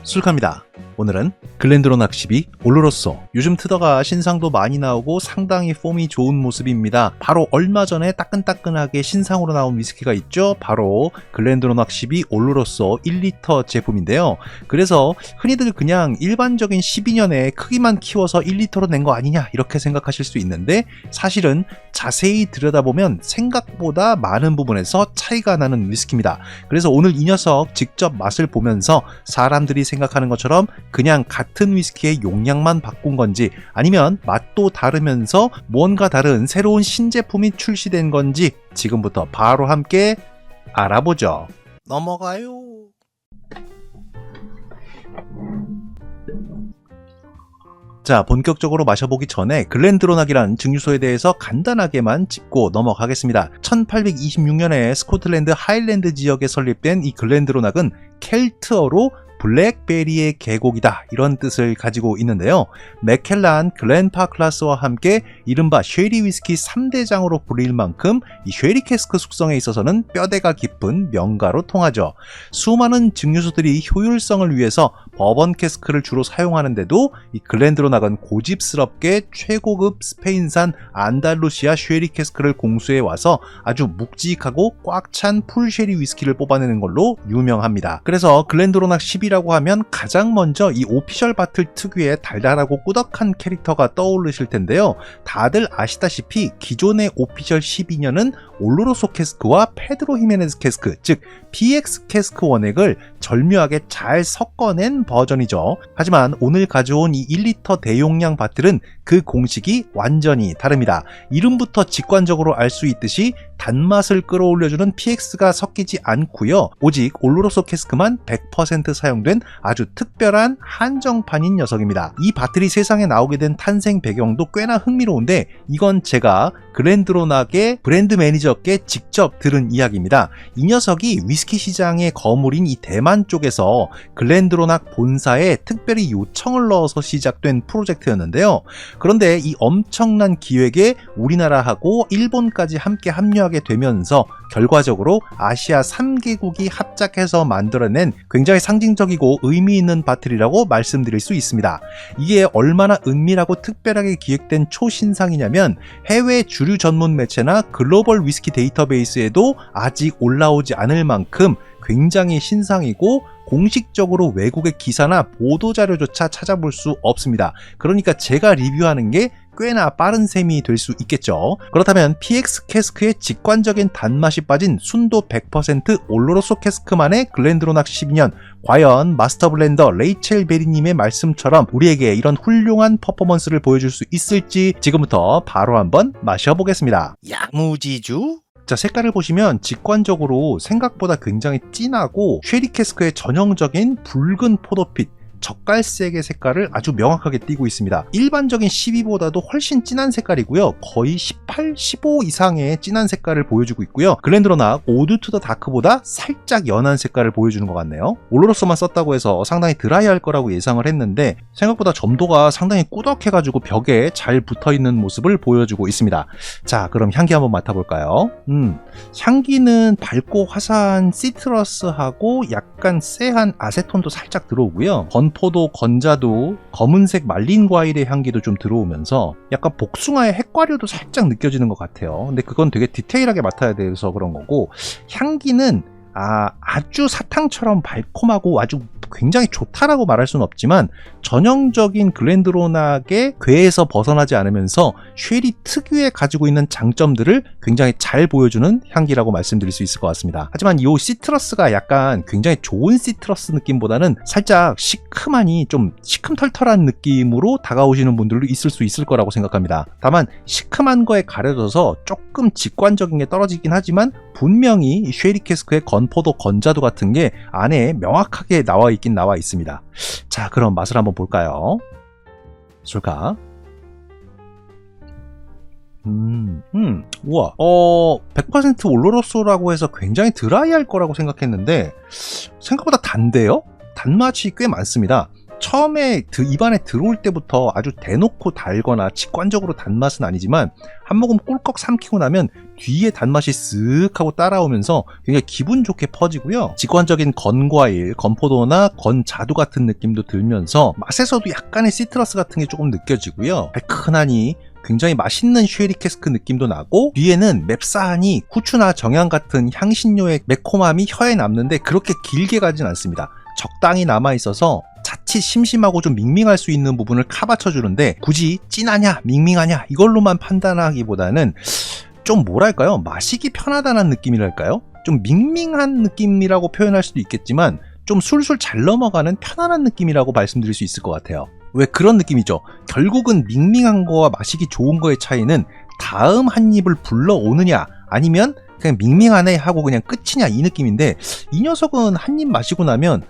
술카입니다. 오늘은 글렌드로낙 12 올로로소. 요즘 트더가 신상도 많이 나오고 상당히 폼이 좋은 모습입니다. 바로 얼마 전에 따끈따끈하게 신상으로 나온 위스키가 있죠. 바로 글렌드로낙 12 올로로소 1리터 제품인데요. 그래서 흔히들 그냥 일반적인 12년에 크기만 키워서 1리터로 낸 거 아니냐 이렇게 생각하실 수 있는데, 사실은 자세히 들여다보면 생각보다 많은 부분에서 차이가 나는 위스키입니다. 그래서 오늘 이 녀석 직접 맛을 보면서 사람들이 생각하는 것처럼 그냥 같은 위스키의 용량만 바꾼 건지, 아니면 맛도 다르면서 무언가 다른 새로운 신제품이 출시된 건지 지금부터 바로 함께 알아보죠. 넘어가요. 자, 본격적으로 마셔보기 전에 글렌드로낙이란 증류소에 대해서 간단하게만 짚고 넘어가겠습니다. 1826년에 스코틀랜드 하일랜드 지역에 설립된 이 글렌드로낙은 켈트어로 블랙베리의 계곡이다, 이런 뜻을 가지고 있는데요. 맥켈란, 글렌파클라스와 함께 이른바 쉐리 위스키 3대장으로 불릴 만큼 이 쉐리 캐스크 숙성에 있어서는 뼈대가 깊은 명가로 통하죠. 수많은 증류소들이 효율성을 위해서 버번 캐스크를 주로 사용하는데도 이 글렌드로낙은 고집스럽게 최고급 스페인산 안달루시아 쉐리 캐스크를 공수해 와서 아주 묵직하고 꽉 찬 풀쉐리 위스키를 뽑아내는 걸로 유명합니다. 그래서 글렌드로낙 10이라고 하면 가장 먼저 이 오피셜 바틀 특유의 달달하고 꾸덕한 캐릭터가 떠오르실 텐데요. 다들 아시다시피 기존의 오피셜 12년은 올로로소 캐스크와 페드로 히메네즈 캐스크, 즉 PX 캐스크 원액을 절묘하게 잘 섞어낸 버전이죠. 하지만 오늘 가져온 이 1리터 대용량 바틀은 그 공식이 완전히 다릅니다. 이름부터 직관적으로 알 수 있듯이 단맛을 끌어올려주는 PX가 섞이지 않고요. 오직 올로로소 캐스크만 100% 사용된 아주 특별한 한정판인 녀석입니다. 이 바틀이 세상에 나오게 된 탄생 배경도 꽤나 흥미로운데, 이건 제가 글렌드로낙의 브랜드 매니저께 직접 들은 이야기입니다. 이 녀석이 위스키 시장의 거물인 이 대만 쪽에서 글렌드로낙 본사에 특별히 요청을 넣어서 시작된 프로젝트였는데요. 그런데 이 엄청난 기획에 우리나라하고 일본까지 함께 합류하게 되면서 결과적으로 아시아 3개국이 합작해서 만들어낸 굉장히 상징적이고 의미 있는 바틀이라고 말씀드릴 수 있습니다. 이게 얼마나 은밀하고 특별하게 기획된 초신상이냐면, 해외 주류 전문 매체나 글로벌 위스키 데이터베이스에도 아직 올라오지 않을 만큼 굉장히 신상이고, 공식적으로 외국의 기사나 보도자료조차 찾아볼 수 없습니다. 그러니까 제가 리뷰하는 게 꽤나 빠른 셈이 될 수 있겠죠. 그렇다면 PX 캐스크의 직관적인 단맛이 빠진 순도 100% 올로로소 캐스크만의 글렌드로낙 12년, 과연 마스터 블렌더 레이첼 베리님의 말씀처럼 우리에게 이런 훌륭한 퍼포먼스를 보여줄 수 있을지 지금부터 바로 한번 마셔보겠습니다. 야무지주? 자, 색깔을 보시면 직관적으로 생각보다 굉장히 진하고 쉐리 캐스크의 전형적인 붉은 포도빛, 젓갈색의 색깔을 아주 명확하게 띠고 있습니다. 일반적인 12보다도 훨씬 진한 색깔이고요. 거의 18, 15 이상의 진한 색깔을 보여주고 있고요. 글렌드로낙 오드 투 더 다크보다 살짝 연한 색깔을 보여주는 것 같네요. 올로로소만 썼다고 해서 상당히 드라이할 거라고 예상을 했는데, 생각보다 점도가 상당히 꾸덕해가지고 벽에 잘 붙어있는 모습을 보여주고 있습니다. 자, 그럼 향기 한번 맡아볼까요? 향기는 밝고 화사한 시트러스하고 약간 쎄한 아세톤도 살짝 들어오고요. 건포도, 건자두, 검은색 말린 과일의 향기도 좀 들어오면서 약간 복숭아의 핵과류도 살짝 느껴지는 것 같아요. 근데 그건 되게 디테일하게 맡아야 돼서 그런 거고, 향기는 아주 사탕처럼 달콤하고 아주 굉장히 좋다라고 말할 수는 없지만, 전형적인 글렌드로낙의 궤에서 벗어나지 않으면서 쉐리 특유의 가지고 있는 장점들을 굉장히 잘 보여주는 향기라고 말씀드릴 수 있을 것 같습니다. 하지만 이 시트러스가 약간 굉장히 좋은 시트러스 느낌보다는 살짝 시큼하니 좀 시큼털털한 느낌으로 다가오시는 분들도 있을 수 있을 거라고 생각합니다. 다만 시큼한 거에 가려져서 조금 직관적인 게 떨어지긴 하지만, 분명히 쉐리 캐스크의 건포도, 건자두 같은 게 안에 명확하게 나와 있습니다. 자, 그럼 맛을 한번 볼까요? 술까? 우와. 100% 올로로소라고 해서 굉장히 드라이할 거라고 생각했는데 생각보다 단데요? 단맛이 꽤 많습니다. 처음에 입안에 들어올 때부터 아주 대놓고 달거나 직관적으로 단맛은 아니지만 한 모금 꿀꺽 삼키고 나면 뒤에 단맛이 쓱 하고 따라오면서 굉장히 기분 좋게 퍼지고요. 직관적인 건과일, 건포도나 건자두 같은 느낌도 들면서 맛에서도 약간의 시트러스 같은 게 조금 느껴지고요. 달큰하니 굉장히 맛있는 쉐리 캐스크 느낌도 나고, 뒤에는 맵싸하니 후추나 정향 같은 향신료의 매콤함이 혀에 남는데 그렇게 길게 가진 않습니다. 적당히 남아있어서 자칫 심심하고 좀 밍밍할 수 있는 부분을 카바쳐주는데, 굳이 진하냐 밍밍하냐 이걸로만 판단하기보다는 좀 뭐랄까요, 마시기 편하다는 느낌이랄까요, 좀 밍밍한 느낌이라고 표현할 수도 있겠지만 좀 술술 잘 넘어가는 편안한 느낌이라고 말씀드릴 수 있을 것 같아요. 왜 그런 느낌이죠. 결국은 밍밍한 거와 마시기 좋은 거의 차이는 다음 한 입을 불러오느냐 아니면 그냥 밍밍하네 하고 그냥 끝이냐 이 느낌인데, 이 녀석은 한 입 마시고 나면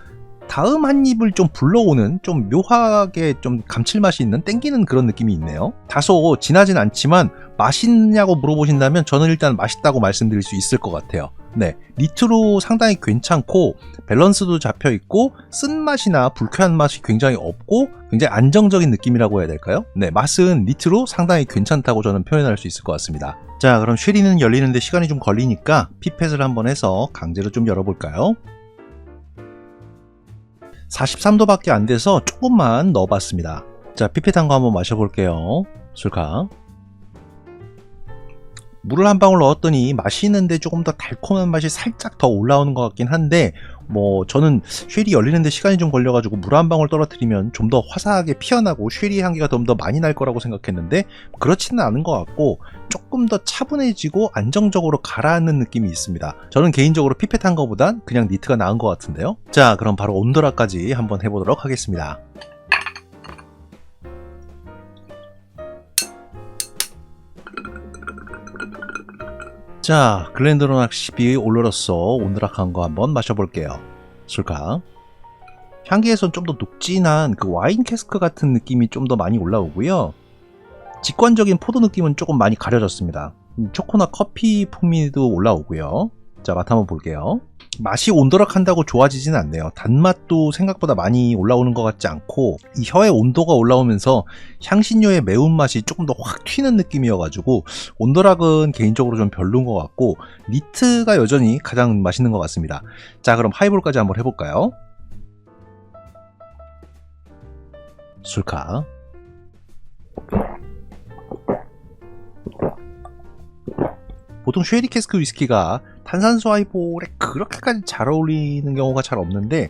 다음 한 입을 좀 불러오는, 좀 묘하게 좀 감칠맛이 있는, 땡기는 그런 느낌이 있네요. 다소 진하진 않지만 맛있냐고 물어보신다면 저는 일단 맛있다고 말씀드릴 수 있을 것 같아요. 네, 니트로 상당히 괜찮고 밸런스도 잡혀있고 쓴맛이나 불쾌한 맛이 굉장히 없고 굉장히 안정적인 느낌이라고 해야 될까요? 네, 맛은 니트로 상당히 괜찮다고 저는 표현할 수 있을 것 같습니다. 자, 그럼 쉐리는 열리는데 시간이 좀 걸리니까 피펫을 한번 해서 강제로 좀 열어볼까요? 43도밖에 안 돼서 조금만 넣어봤습니다. 자, 피펫한 거 한번 마셔볼게요. 술카. 물을 한 방울 넣었더니 마시는데 조금 더 달콤한 맛이 살짝 더 올라오는 것 같긴 한데, 저는 쉐리 열리는데 시간이 좀 걸려가지고 물 한 방울 떨어뜨리면 좀 더 화사하게 피어나고 쉐리 향기가 좀 더 많이 날 거라고 생각했는데 그렇지는 않은 것 같고 조금 더 차분해지고 안정적으로 가라앉는 느낌이 있습니다. 저는 개인적으로 피펫한 거보단 그냥 니트가 나은 것 같은데요. 자, 그럼 바로 온도라까지 한번 해보도록 하겠습니다. 자, 글렌드로낙 12 올로로소 온드락한 거 한번 마셔볼게요. 술카. 향기에선 좀 더 녹진한 그 와인 캐스크 같은 느낌이 좀 더 많이 올라오고요. 직관적인 포도 느낌은 조금 많이 가려졌습니다. 초코나 커피 풍미도 올라오고요. 자, 맛 한번 볼게요. 맛이 온도락한다고 좋아지진 않네요. 단맛도 생각보다 많이 올라오는 것 같지 않고, 이 혀의 온도가 올라오면서 향신료의 매운맛이 조금 더 확 튀는 느낌이어가지고 온도락은 개인적으로 좀 별로인 것 같고 니트가 여전히 가장 맛있는 것 같습니다. 자, 그럼 하이볼까지 한번 해볼까요? 술카. 보통 쉐리 캐스크 위스키가 탄산수 하이볼에 그렇게까지 잘 어울리는 경우가 잘 없는데,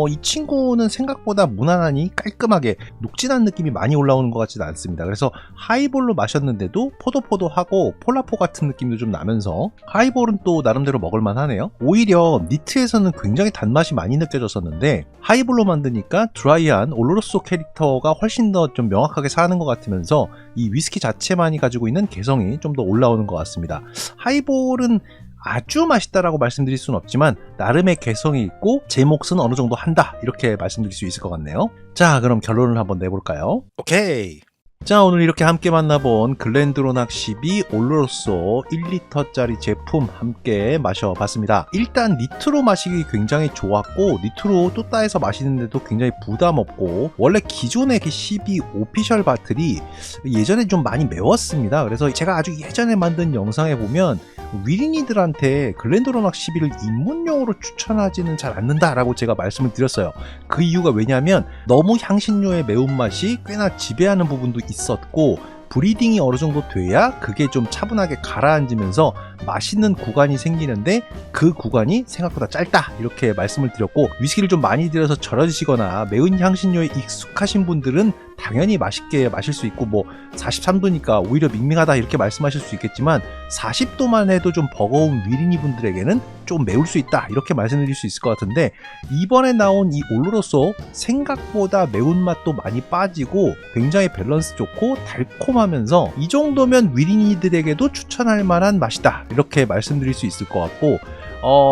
이 친구는 생각보다 무난하니 깔끔하게 녹진한 느낌이 많이 올라오는 것 같지는 않습니다. 그래서 하이볼로 마셨는데도 포도포도하고 폴라포 같은 느낌도 좀 나면서 하이볼은 또 나름대로 먹을만 하네요. 오히려 니트에서는 굉장히 단맛이 많이 느껴졌었는데 하이볼로 만드니까 드라이한 올로로소 캐릭터가 훨씬 더 좀 명확하게 사는 것 같으면서 이 위스키 자체만이 가지고 있는 개성이 좀 더 올라오는 것 같습니다. 하이볼은 아주 맛있다라고 말씀드릴 수는 없지만 나름의 개성이 있고 제 몫은 어느 정도 한다, 이렇게 말씀드릴 수 있을 것 같네요. 자, 그럼 결론을 한번 내볼까요? 오케이. 자, 오늘 이렇게 함께 만나본 글렌드로낙 12 올로로소 1리터짜리 제품 함께 마셔봤습니다. 일단 니트로 마시기 굉장히 좋았고, 니트로 뚜따에서 마시는데도 굉장히 부담 없고, 원래 기존의 12 오피셜 바틀이 예전에 좀 많이 매웠습니다. 그래서 제가 아주 예전에 만든 영상에 보면 위린이들한테 글렌드로낙 12를 입문용으로 추천하지는 잘 않는다라고 제가 말씀을 드렸어요. 그 이유가 왜냐면 너무 향신료의 매운맛이 꽤나 지배하는 부분도 있었고, 브리딩이 어느 정도 돼야 그게 좀 차분하게 가라앉으면서 맛있는 구간이 생기는데 그 구간이 생각보다 짧다, 이렇게 말씀을 드렸고, 위스키를 좀 많이 들여서 절여지시거나 매운 향신료에 익숙하신 분들은 당연히 맛있게 마실 수 있고, 43도니까 오히려 밍밍하다 이렇게 말씀하실 수 있겠지만 40도만 해도 좀 버거운 위린이 분들에게는 좀 매울 수 있다, 이렇게 말씀드릴 수 있을 것 같은데, 이번에 나온 이 올로로소 생각보다 매운맛도 많이 빠지고 굉장히 밸런스 좋고 달콤하면서 이 정도면 위린이들에게도 추천할 만한 맛이다, 이렇게 말씀드릴 수 있을 것 같고,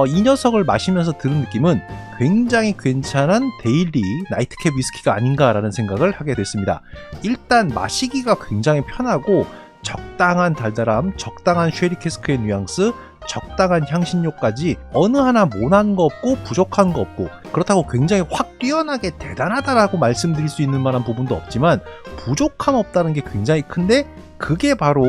이 녀석을 마시면서 들은 느낌은 굉장히 괜찮은 데일리 나이트캡 위스키가 아닌가라는 생각을 하게 됐습니다. 일단 마시기가 굉장히 편하고 적당한 달달함, 적당한 쉐리 캐스크의 뉘앙스, 적당한 향신료까지 어느 하나 모난 거 없고 부족한 거 없고, 그렇다고 굉장히 확 뛰어나게 대단하다라고 말씀드릴 수 있는 만한 부분도 없지만 부족함 없다는 게 굉장히 큰데, 그게 바로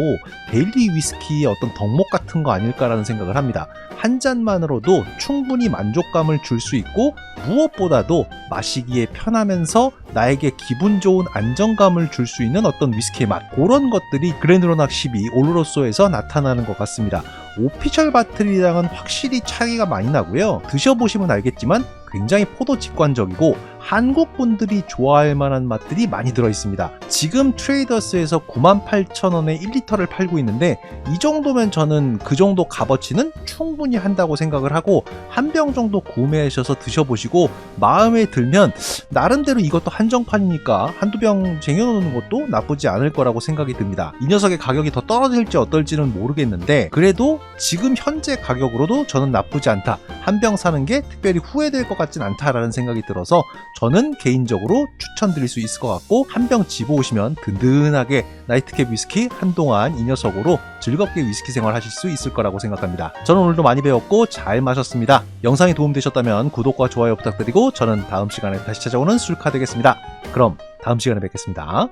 데일리 위스키의 어떤 덕목 같은 거 아닐까라는 생각을 합니다. 한 잔만으로도 충분히 만족감을 줄 수 있고, 무엇보다도 마시기에 편하면서 나에게 기분 좋은 안정감을 줄 수 있는 어떤 위스키의 맛, 그런 것들이 글렌드로낙 12 올로로소에서 나타나는 것 같습니다. 오피셜 바틀이랑은 확실히 차이가 많이 나고요. 드셔보시면 알겠지만 굉장히 포도 직관적이고 한국 분들이 좋아할 만한 맛들이 많이 들어있습니다. 지금 트레이더스에서 98,000원에 1리터를 팔고 있는데, 이 정도면 저는 그 정도 값어치는 충분히 한다고 생각을 하고, 한 병 정도 구매하셔서 드셔보시고 마음에 들면 나름대로 이것도 한정판이니까 한두 병 쟁여놓는 것도 나쁘지 않을 거라고 생각이 듭니다. 이 녀석의 가격이 더 떨어질지 어떨지는 모르겠는데, 그래도 지금 현재 가격으로도 저는 나쁘지 않다, 한 병 사는 게 특별히 후회될 것 같진 않다라는 생각이 들어서 저는 개인적으로 추천드릴 수 있을 것 같고, 한 병 집어오시면 든든하게 나이트캡 위스키 한동안 이 녀석으로 즐겁게 위스키 생활 하실 수 있을 거라고 생각합니다. 저는 오늘도 많이 배웠고 잘 마셨습니다. 영상이 도움되셨다면 구독과 좋아요 부탁드리고, 저는 다음 시간에 다시 찾아오는 술카 되겠습니다. 그럼 다음 시간에 뵙겠습니다.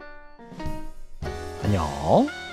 안녕.